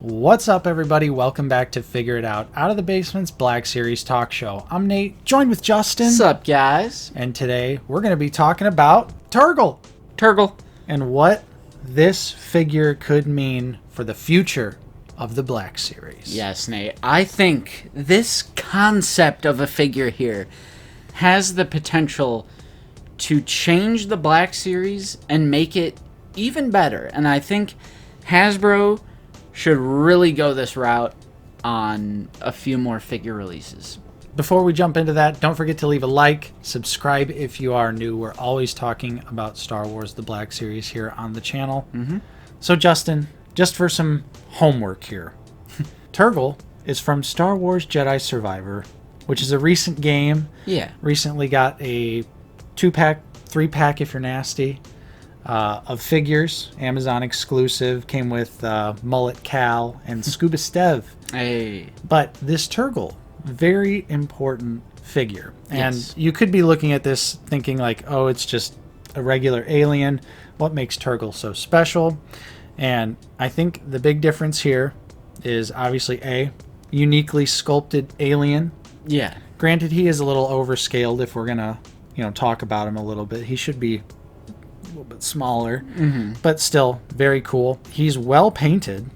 What's up, everybody? Welcome back to Figure It Out of the Basement's Black Series talk show. I'm Nate, joined with Justin. What's up, guys? And today we're going to be talking about Turgle. And what this figure could mean for the future of the Black Series. Yes, Nate. I think this concept of a figure here has the potential to change the Black Series and make it even better. And I think Hasbro should really go this route on a few more figure releases. Before we jump into that, don't forget to leave a like, subscribe if you are new. We're always talking about Star Wars The Black Series here on the channel. So Justin, just for some homework here. Turgle is from Star Wars Jedi Survivor, which is a recent game. Yeah. Recently got a 2-pack, 3-pack if you're nasty, of figures. Amazon exclusive. Came with Mullet Cal and Scuba Stev. Hey. But this Turgle, very important figure. And Yes. you could be looking at this thinking like, oh, it's just a regular alien. What makes Turgle so special? And I think the big difference here is obviously A, uniquely sculpted alien. Yeah. Granted, he is a little overscaled if we're going to, talk about him a little bit. He should be a little bit smaller, but still very cool. He's well painted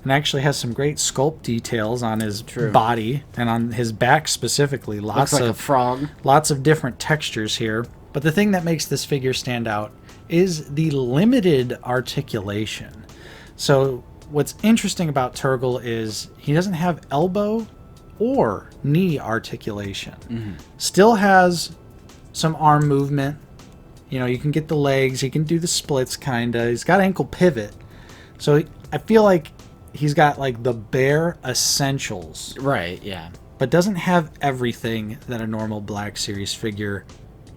and actually has some great sculpt details on his body and on his back specifically. Looks like a frog. Lots of different textures here. But the thing that makes this figure stand out is the limited articulation. So what's interesting about Turgle is he doesn't have elbow or knee articulation. Still has some arm movement. You can get the legs. He can do the splits kind of. He's got ankle pivot. So I feel like he's got like the bare essentials. Right, yeah. But doesn't have everything that a normal Black Series figure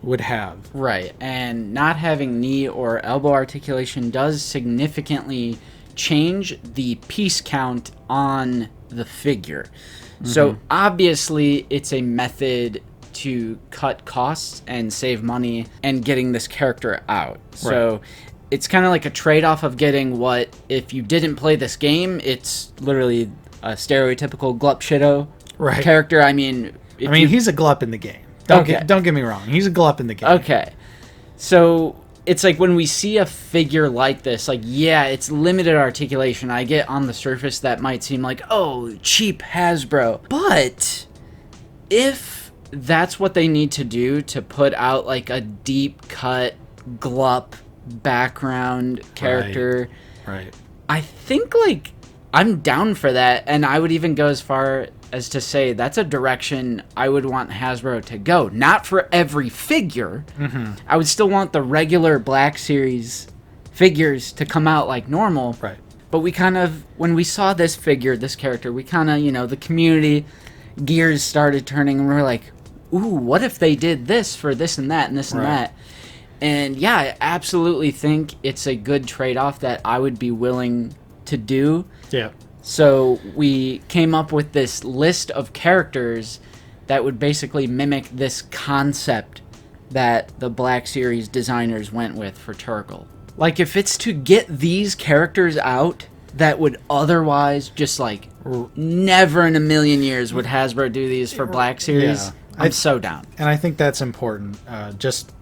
would have. Right, and not having knee or elbow articulation does significantly change the piece count on the figure. So obviously it's a method to cut costs and save money and getting this character out. So it's kind of like a trade-off of getting what, if you didn't play this game, it's literally a stereotypical glup shitto character. I mean, he's a glup in the game. Don't get me wrong. He's a glup in the game. Okay. So it's like when we see a figure like this, like, yeah, it's limited articulation. I get on the surface that might seem like, oh, cheap Hasbro. But if that's what they need to do to put out like a deep cut glup background character, right. I think like I'm down for that, and I would even go as far as to say that's a direction I would want Hasbro to go. Not for every figure. I would still want the regular Black Series figures to come out like normal. Right. But we kind of, when we saw this figure, this character, we kind of, the community gears started turning, and we were like, ooh, what if they did this for this and that and this and that? And yeah, I absolutely think it's a good trade-off that I would be willing to do. Yeah. So we came up with this list of characters that would basically mimic this concept that the Black Series designers went with for Turgle. Like, if it's to get these characters out that would otherwise just, like, never in a million years would Hasbro do these for Black Series, Yeah. I'm so down. And I think that's important, just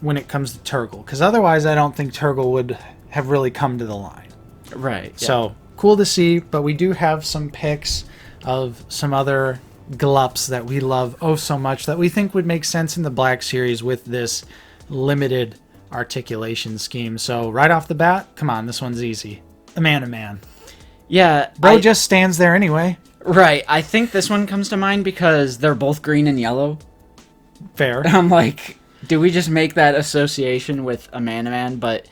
when it comes to Turgle. Because otherwise, I don't think Turgle would have really come to the line. Right. Yeah. So, cool to see, but we do have some pics of some other glups that we love so much that we think would make sense in the Black Series with this limited articulation scheme. So right off the bat, come on, this one's easy. A man. Yeah. Bro just stands there anyway. Right. I think this one comes to mind because they're both green and yellow. Fair. I'm like, do we just make that association with a man? But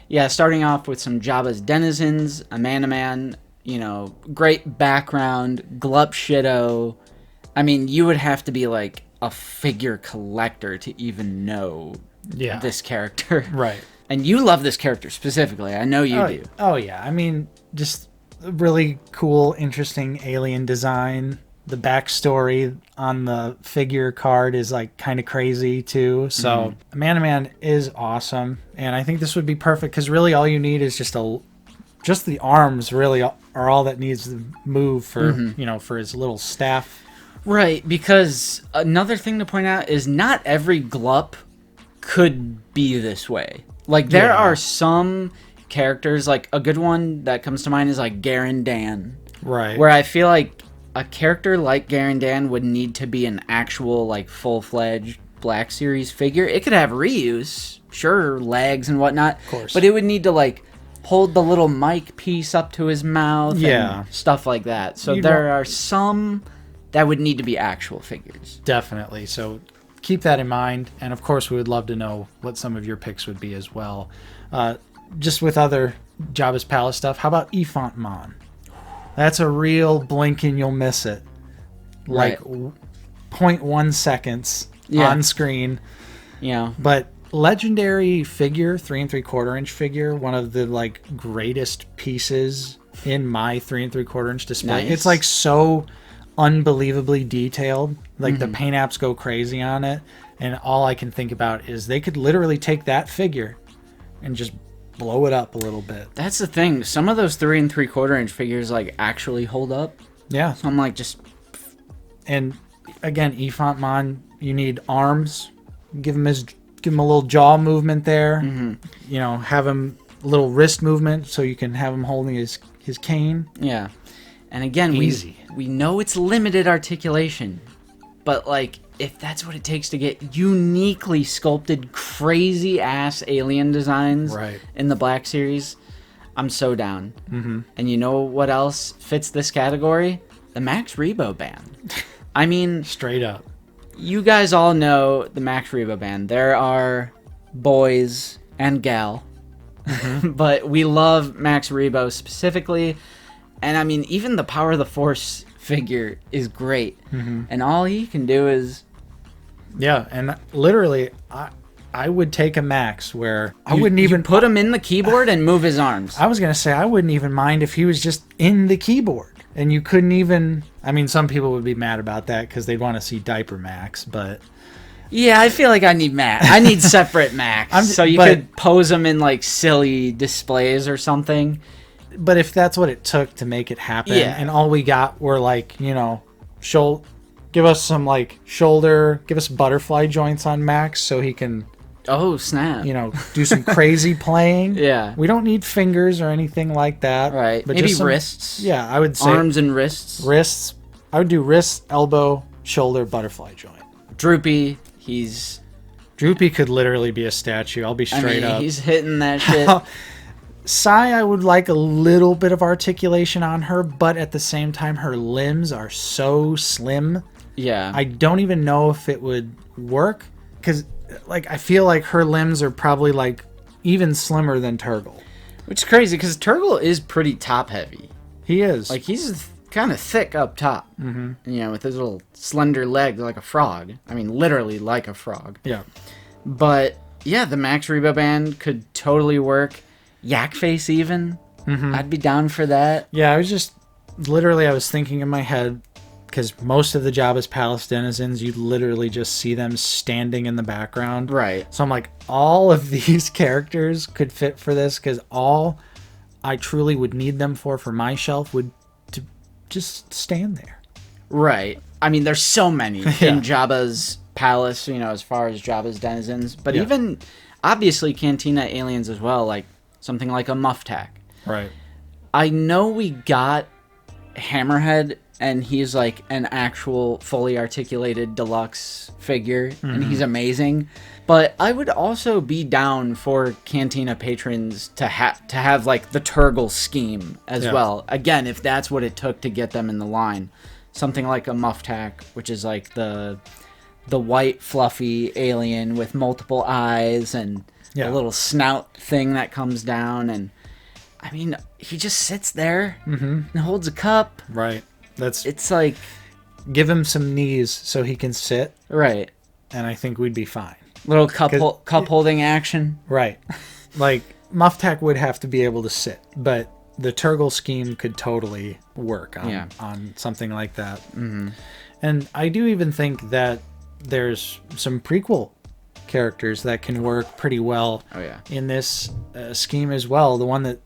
yeah, starting off with some Jabba's denizens, a man, great background, glup shitto. I mean, you would have to be like a figure collector to even know this character. Right. And you love this character specifically. I know you do. Oh, yeah. I mean, just a really cool, interesting alien design. The backstory on the figure card is like kind of crazy too. So Man is awesome. And I think this would be perfect because really all you need is just a just the arms really are all that needs to move for, for his little staff. Right, because another thing to point out is not every Glup could be this way. Like, there are some characters, like, a good one that comes to mind is, like, Garen Dan. Right. Where I feel like a character like Garen Dan would need to be an actual, like, full-fledged Black Series figure. It could have reuse, sure, legs and whatnot. Of course. But it would need to, like, hold the little mic piece up to his mouth and stuff like that. So there are some that would need to be actual figures. Definitely. So keep that in mind. And, of course, we would love to know what some of your picks would be as well. Just with other Jabba's Palace stuff, how about Ifant Mon? That's a real blink and you'll miss it. Like 0.1 seconds on screen. Yeah. But legendary figure, 3 3/4 inch figure, one of the like greatest pieces in my 3 3/4 inch display. Nice. It's like so unbelievably detailed. Like the paint apps go crazy on it. And all I can think about is they could literally take that figure and just blow it up a little bit. That's the thing. Some of those 3 3/4 inch figures like actually hold up. Yeah. So I'm like just. And again, Ifant Mon, you need arms. Give him a little jaw movement there. You know, have him a little wrist movement so you can have him holding his cane. Yeah. And again, Easy. we know it's limited articulation, but like if that's what it takes to get uniquely sculpted, crazy ass alien designs in the Black Series, I'm so down. And you know what else fits this category? The Max Rebo band. I mean, straight up. You guys all know the Max Rebo band. There are boys and gal, but we love Max Rebo specifically. And I mean, even the Power of the Force figure is great. And all he can do is... Yeah, and literally, I would take a Max where I wouldn't even... put him in the keyboard and move his arms. I was going to say, I wouldn't even mind if he was just in the keyboard. And you couldn't even... I mean, some people would be mad about that because they'd want to see Diaper Max, but... Yeah, I feel like I need Max. I need separate Max. So you could pose them in, like, silly displays or something. But if that's what it took to make it happen, and all we got were, like, you know, give us some, like, shoulder... Give us butterfly joints on Max so he can... Oh, snap. You know, do some crazy playing. Yeah. We don't need fingers or anything like that. Right. But maybe just wrists. Yeah, I would say... Arms and wrists. Wrists. I would do wrist, elbow, shoulder, butterfly joint. Droopy. Droopy could literally be a statue. I'll be straight up. He's hitting that shit. Sai, I would like a little bit of articulation on her, but at the same time, her limbs are so slim. Yeah. I don't even know if it would work because... Like, I feel like her limbs are probably, like, even slimmer than Turgle. Which is crazy, because Turgle is pretty top-heavy. He is. Like, he's kind of thick up top. You know, with his little slender legs like a frog. I mean, literally like a frog. Yeah. But, yeah, the Max Rebo band could totally work. Yak Face, even. I'd be down for that. Yeah, I was thinking in my head... Because most of the Jabba's Palace denizens, you literally just see them standing in the background. Right. So I'm like, all of these characters could fit for this because all I truly would need them for my shelf would to just stand there. Right. I mean, there's so many in Jabba's Palace, you know, as far as Jabba's denizens. But even, obviously, Cantina aliens as well, like something like a Muftak. Right. I know we got Hammerhead... And he's like an actual fully articulated deluxe figure. And he's amazing. But I would also be down for Cantina patrons to have like the Turgle scheme as well. Again, if that's what it took to get them in the line. Something like a Muftak, which is like the white fluffy alien with multiple eyes and a little snout thing that comes down. And I mean, he just sits there and holds a cup. Right. It's like... Give him some knees so he can sit. Right. And I think we'd be fine. Little cup holding action. Right. Like, Muftak would have to be able to sit, but the Turgle scheme could totally work on something like that. And I do even think that there's some prequel characters that can work pretty well in this scheme as well. The one that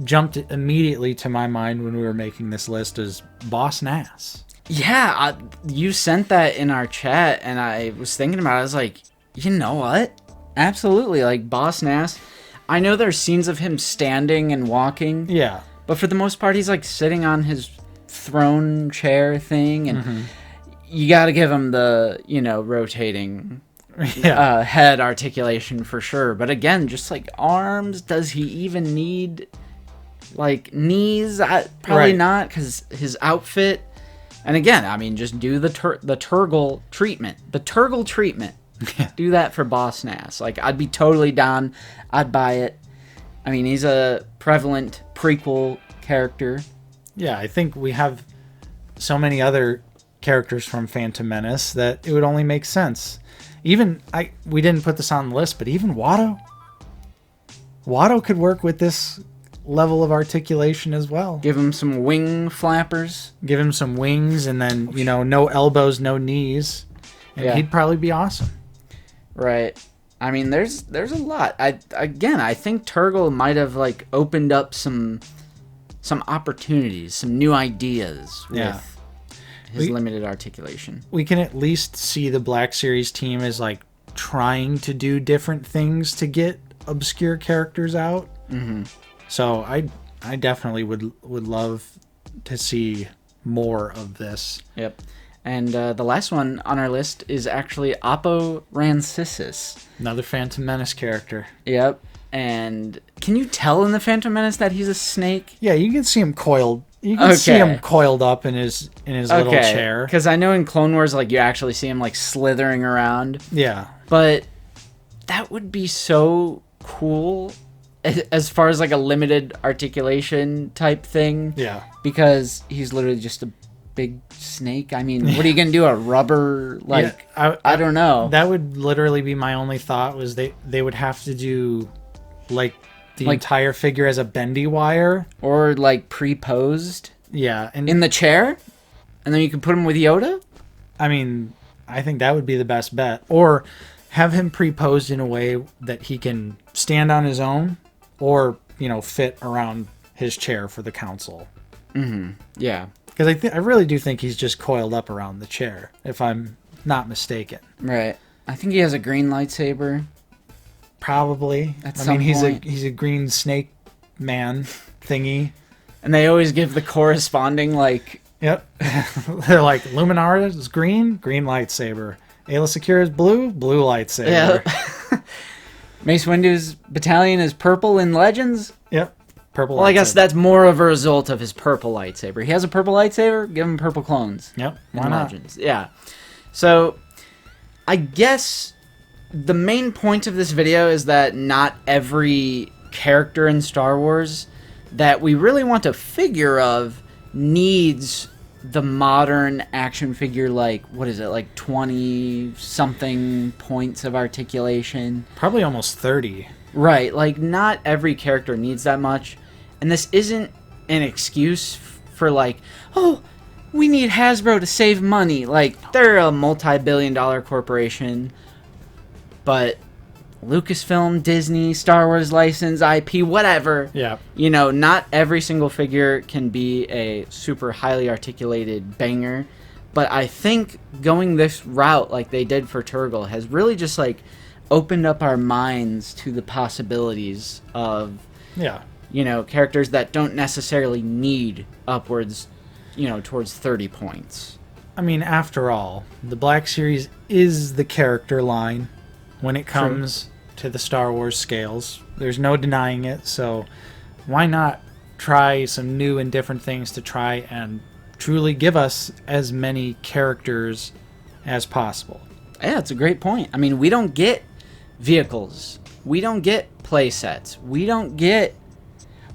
jumped immediately to my mind when we were making this list is Boss Nass. Yeah, you sent that in our chat, and I was thinking about it. I was like, you know what? Absolutely, like Boss Nass. I know there's scenes of him standing and walking. Yeah. But for the most part, he's like sitting on his throne chair thing, and you got to give him the, rotating head articulation for sure. But again, just like arms, does he even need like knees? Probably not, because his outfit. And again, I mean, just do the Turgle treatment. The Turgle treatment. Do that for Boss Nass. Like, I'd be totally down. I'd buy it. I mean, he's a prevalent prequel character. Yeah, I think we have so many other characters from Phantom Menace that it would only make sense. Even, we didn't put this on the list, but even Watto. Watto could work with this level of articulation as well. Give him some wing flappers. Give him some wings, and then, no elbows, no knees. And he'd probably be awesome. Right. I mean, there's a lot. I think Turgle might have like opened up some opportunities, some new ideas with his limited articulation. We can at least see the Black Series team as like trying to do different things to get obscure characters out. Mm-hmm. So I definitely would love to see more of this. Yep. And the last one on our list is actually Oppo Rancisis. Another Phantom Menace character. Yep. And can you tell in the Phantom Menace that he's a snake? Yeah, you can see him coiled. You can see him coiled up in his little chair. Because I know in Clone Wars, like, you actually see him like slithering around. Yeah. But that would be so cool as far as like a limited articulation type thing. Yeah. Because he's literally just a big snake. I mean, what are you gonna do? A rubber I don't know. That would literally be my only thought, was they would have to do like the entire figure as a bendy wire, or like pre-posed. Yeah, and in the chair, and then you can put him with Yoda. I mean, I think that would be the best bet. Or have him pre-posed in a way that he can stand on his own, or fit around his chair for the council. Mm-hmm. Yeah. Because I really do think he's just coiled up around the chair, if I'm not mistaken. Right. I think he has a green lightsaber. Probably. He's a green snake man thingy. And they always give the corresponding, like... Yep. They're like, Luminara is green lightsaber. Ayla Secura is blue lightsaber. Yeah. Mace Windu's battalion is purple in Legends. Yep. Purple. Well, I guess that's more of a result of his purple lightsaber. He has a purple lightsaber. Give him purple clones. Yep. Why not? Legends. Yeah. So, I guess the main point of this video is that not every character in Star Wars that we really want a figure of needs the modern action figure, like 20 something points of articulation. Probably almost 30. Right. Like, not every character needs that much. And this isn't an excuse for like, oh, we need Hasbro to save money. Like, they're a multi-billion-dollar corporation. But Lucasfilm, Disney, Star Wars license, IP, whatever. Yeah. Not every single figure can be a super highly articulated banger. But I think going this route like they did for Turgle has really just like opened up our minds to the possibilities of characters that don't necessarily need upwards towards 30 points. I mean, after all, the Black Series is the character line when it comes to the Star Wars scales. There's no denying it, so why not try some new and different things to try and truly give us as many characters as possible? Yeah, it's a great point. I mean, we don't get vehicles. We don't get play sets. We don't get...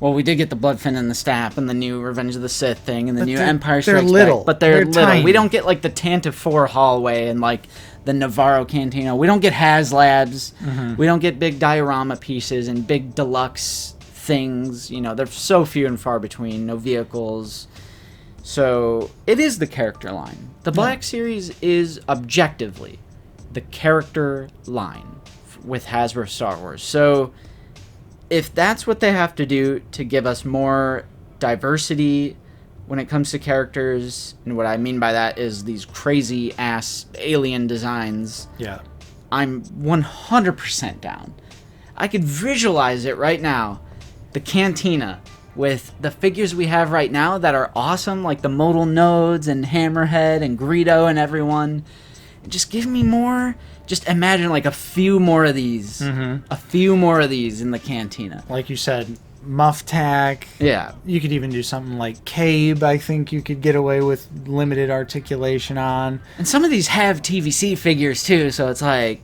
Well, we did get the Bloodfin and the Staff and the new Revenge of the Sith thing and the new Empire Strikes Back. But they're little. Tiny. We don't get, like, the Tantive 4 hallway and, like, the Navarro Cantina. We don't get HasLabs. Mm-hmm. We don't get big diorama pieces and big deluxe things. They're so few and far between. No vehicles. So, it is the character line. The Black Series is objectively the character line with Hasbro Star Wars. So, if that's what they have to do to give us more diversity when it comes to characters, and what I mean by that is these crazy ass alien designs, Yeah. I'm 100% down. I could visualize it right now. The cantina with the figures we have right now that are awesome, like the modal nodes and Hammerhead and Greedo and everyone. Just give me more. Just imagine like a few more of these. A few more of these in the cantina. Like you said, Muff Tack. Yeah. You could even do something like Cabe, I think you could get away with limited articulation on. And some of these have TVC figures too, so it's like...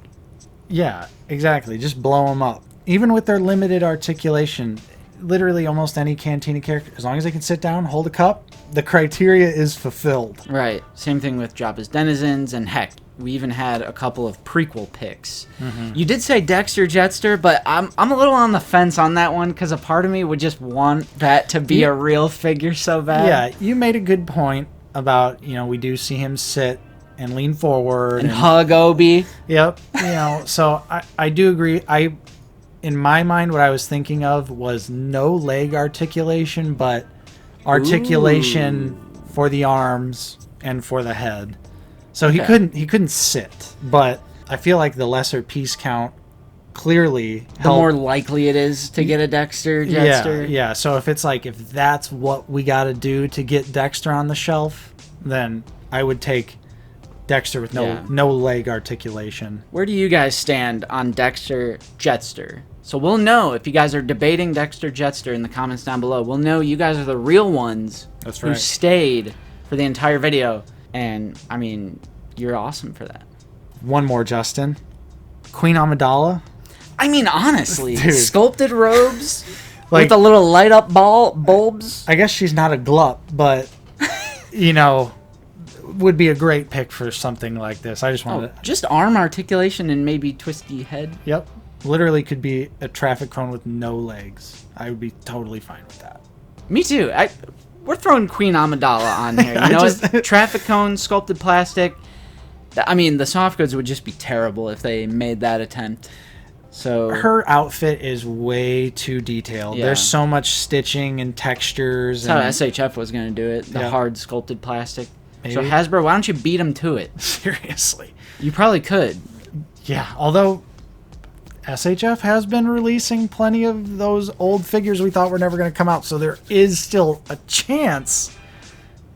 Yeah, exactly. Just blow them up. Even with their limited articulation, literally almost any Cantina character, as long as they can sit down, hold a cup, the criteria is fulfilled. Right. Same thing with Jabba's Denizens, and heck, we even had a couple of prequel picks. You did say Dexter Jetster, but I'm a little on the fence on that one because a part of me would just want that to be a real figure so bad. Yeah, you made a good point about, we do see him sit and lean forward. And hug Obi. Yep. So I do agree. In my mind, what I was thinking of was no leg articulation, but articulation for the arms and for the head. So he couldn't sit, but I feel like the lesser piece count clearly helped. The more likely it is to get a Dexter Jetster. Yeah. So if that's what we got to do to get Dexter on the shelf, then I would take Dexter with no leg articulation. Where do you guys stand on Dexter Jetster? So we'll know if you guys are debating Dexter Jetster in the comments down below. We'll know you guys are the real ones who stayed for the entire video. And, I mean, you're awesome for that. One more, Justin. Queen Amidala. I mean, honestly, Dude. Sculpted robes with a little light-up bulbs. I guess she's not a glup, but, would be a great pick for something like this. I just wanted to... Just arm articulation and maybe twisty head. Yep. Literally could be a traffic cone with no legs. I would be totally fine with that. Me too. We're throwing Queen Amidala on here. Traffic cone, sculpted plastic. I mean, the soft goods would just be terrible if they made that attempt. So her outfit is way too detailed. There's so much stitching and textures. That's how SHF was going to do it. The hard sculpted plastic. Maybe. So Hasbro, why don't you beat them to it? Seriously. You probably could. Yeah, although SHF has been releasing plenty of those old figures we thought were never going to come out, so there is still a chance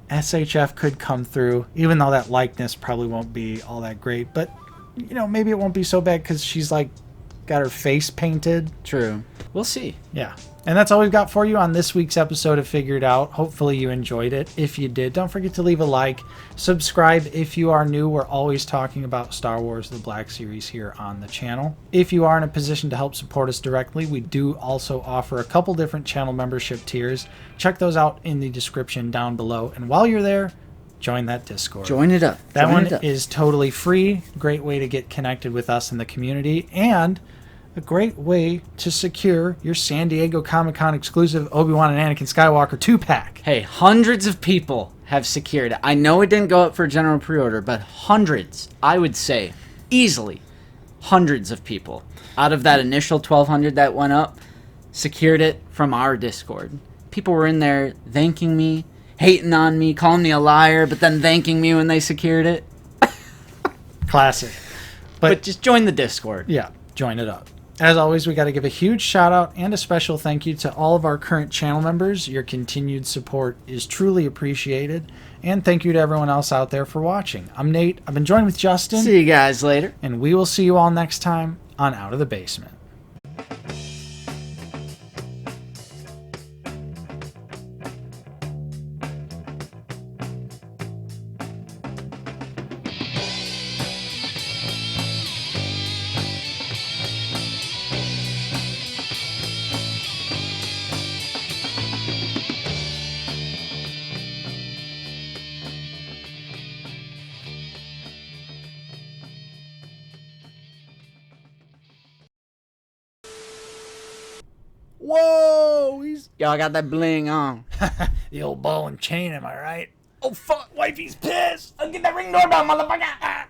SHF could come through, even though that likeness probably won't be all that great. But, maybe it won't be so bad because she's, got her face painted. True. We'll see. Yeah. And that's all we've got for you on this week's episode of Figure It Out. Hopefully you enjoyed it. If you did, don't forget to leave a like. Subscribe if you are new. We're always talking about Star Wars The Black Series here on the channel. If you are in a position to help support us directly, we do also offer a couple different channel membership tiers. Check those out in the description down below. And while you're there, join that Discord. Join it up. That one is totally free. Great way to get connected with us in the community. And a great way to secure your San Diego Comic-Con exclusive Obi-Wan and Anakin Skywalker 2-pack. Hey, hundreds of people have secured it. I know it didn't go up for general pre-order, but hundreds, I would say, easily, hundreds of people out of that initial 1,200 that went up secured it from our Discord. People were in there thanking me, hating on me, calling me a liar, but then thanking me when they secured it. Classic. But just join the Discord. Yeah, join it up. As always, we got to give a huge shout out and a special thank you to all of our current channel members. Your continued support is truly appreciated. And thank you to everyone else out there for watching. I'm Nate. I've been joined with Justin. See you guys later. And we will see you all next time on Out of the Basement. Whoa! Y'all got that bling on. The old ball and chain, am I right? Oh, fuck. Wifey's pissed. I'll get that ring doorbell, motherfucker.